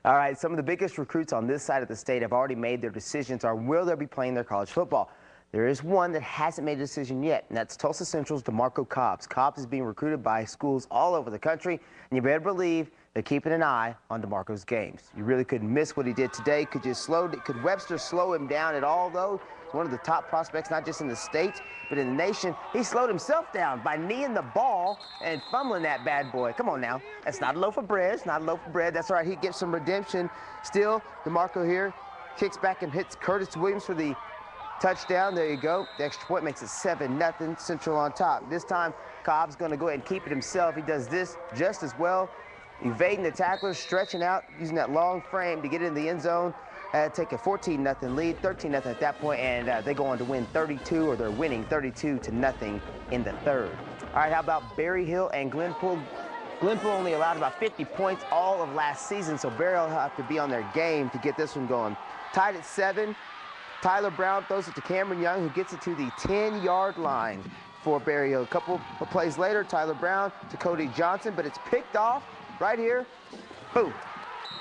All right, some of the biggest recruits on this side of the state have already made their decisions on where they'll be playing their college football. There is one that hasn't made a decision yet, and that's Tulsa Central's DeMarco Cobbs. Cobbs is being recruited by schools all over the country, and you better believe they're keeping an eye on DeMarco's games. You really couldn't miss what he did today. Could Webster slow him down at all, though? He's one of the top prospects, not just in the state, but in the nation. He slowed himself down by kneeing the ball and fumbling that bad boy. Come on now. That's not a loaf of bread. It's not a loaf of bread. That's all right. He gets some redemption. Still, DeMarco here kicks back and hits Curtis Williams for the touchdown. There you go. The extra point makes it 7-0. Central on top. This time, Cobb's going to go ahead and keep it himself. He does this just as well. Evading the tacklers, stretching out, using that long frame to get in the end zone. Take a 14-0 lead, 13-0 at that point, and they go on to win 32, or they're winning 32-0 in the third. All right, how about Berryhill and Glenpool? Glenpool only allowed about 50 points all of last season, so Berryhill have to be on their game to get this one going. Tied at 7. Tyler Brown throws it to Cameron Young, who gets it to the 10-yard line for Berryhill. A couple of plays later, Tyler Brown to Cody Johnson, but it's picked off right here, boom,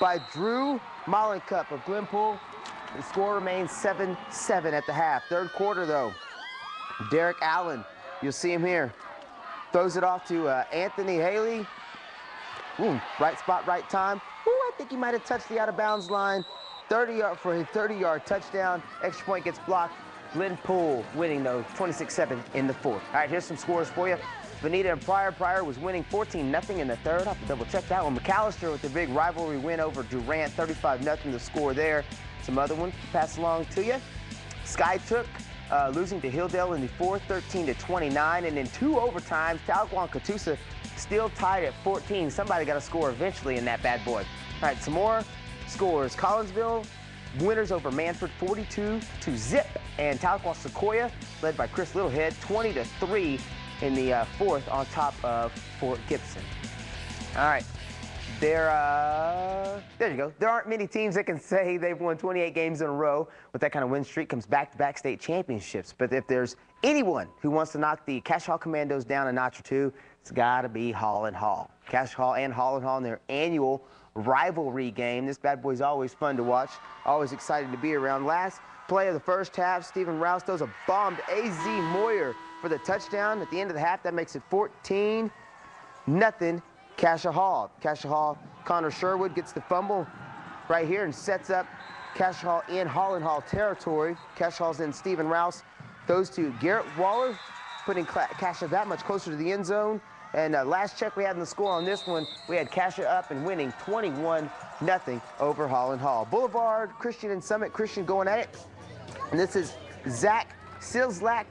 by Drew Mollencup of Glenpool. The score remains 7-7 at the half. Third quarter, though, Derek Allen, you'll see him here, throws it off to Anthony Haley. Ooh, right spot, right time. Ooh, I think he might have touched the out-of-bounds line. 30-yard for his 30-yard touchdown. Extra point gets blocked. Glenpool winning, though, 26-7 in the fourth. All right, here's some scores for you. Bonita and Pryor was winning 14-0 in the third. I'll have to double check that one. McAllister with the big rivalry win over Durant, 35-0 the score there. Some other ones to pass along to you. Skytook losing to Hilldale in the fourth, 13-29. And in 2 overtimes, Tahlequah and Catoosa still tied at 14. Somebody got to score eventually in that bad boy. All right, some more scores. Collinsville winners over Manford 42-0. And Tahlequah Sequoia, led by Chris Littlehead, 20-3 in the fourth on top of Fort Gibson. All right, there you go. There aren't many teams that can say they've won 28 games in a row with that kind of win streak. Comes back-to-back state championships. But if there's anyone who wants to knock the Cascia Hall Commandos down a notch or two, it's got to be Holland Hall. Cascia Hall and Holland Hall in their annual rivalry game. This bad boy's always fun to watch. Always excited to be around. Last play of the first half, Stephen Rouse throws a bomb to A.Z. Moyer for the touchdown. At the end of the half, that makes it 14-0 Cascia Hall. Cascia Hall, Connor Sherwood gets the fumble right here and sets up Cascia Hall in Holland Hall territory. Cascia Hall's in Stephen Rouse. Those to Garrett Waller, putting Cascia that much closer to the end zone. And last check we had in the score on this one, we had Cascia up and winning 21-0 over Holland Hall. Boulevard, Christian and Summit. Christian going at it. And this is Zach Sislak.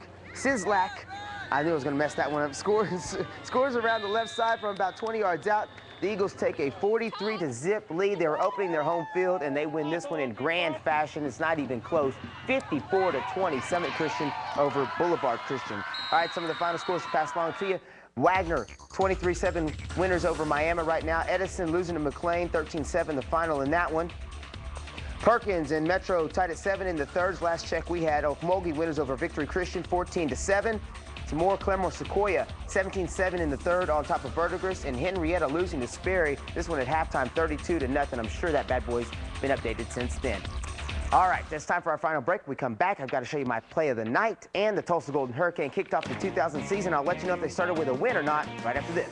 I knew I was going to mess that one up. Scores around the left side from about 20 yards out. The Eagles take a 43-0 lead. They were opening their home field, and they win this one in grand fashion. It's not even close. 54-20, Summit Christian over Boulevard Christian. All right, some of the final scores to pass along to you. Wagner, 23-7 winners over Miami right now. Edison losing to McLean, 13-7 the final in that one. Perkins and Metro tied at 7 in the thirds. Last check we had Okmulgee winners over Victory Christian, 14-7. Some more Claremore Sequoia, 17-7 in the third on top of Verdigris, and Henrietta losing to Sperry. This one at halftime, 32-0. I'm sure that bad boy's been updated since then. All right, it's time for our final break. When we come back, I've got to show you my play of the night, and the Tulsa Golden Hurricane kicked off the 2000 season. I'll let you know if they started with a win or not right after this.